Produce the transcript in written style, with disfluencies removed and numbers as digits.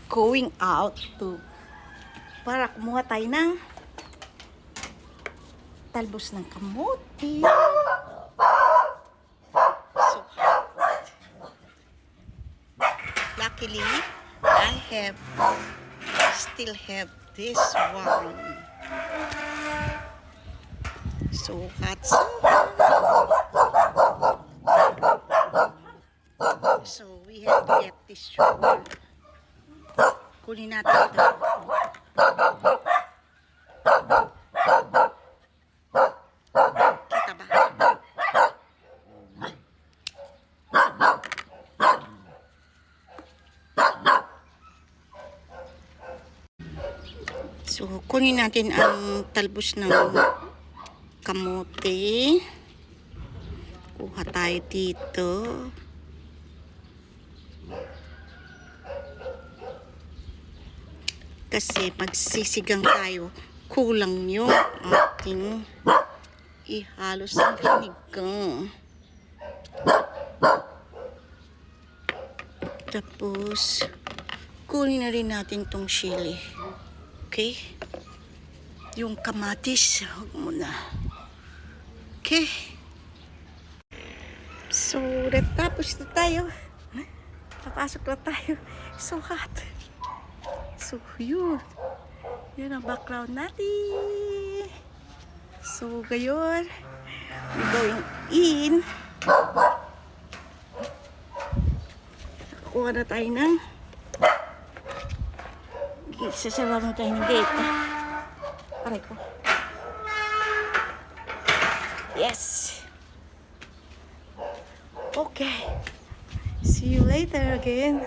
going out to para kumuha tayo ng talbos ng kamote. So, luckily, I still have this one. So hot. So we have to get this one. Kunin natin ito. Kita ba? So, kunin natin ang talbos ng kamote. Kuha tayo dito. Kasi magsisigang tayo, kulang yung ating ihalo sa sinigang. Tapos, kunin na rin natin tong chili. Okay? Yung kamatis, huwag muna. Okay? So, tapos na tayo. Papasok na tayo. So hot. So, yun. Yun ang background natin. So, ngayon, we're going in. Kuha na tayo ng sasara na tayo ng gate. Aray ko. Yes. Okay. See you later again.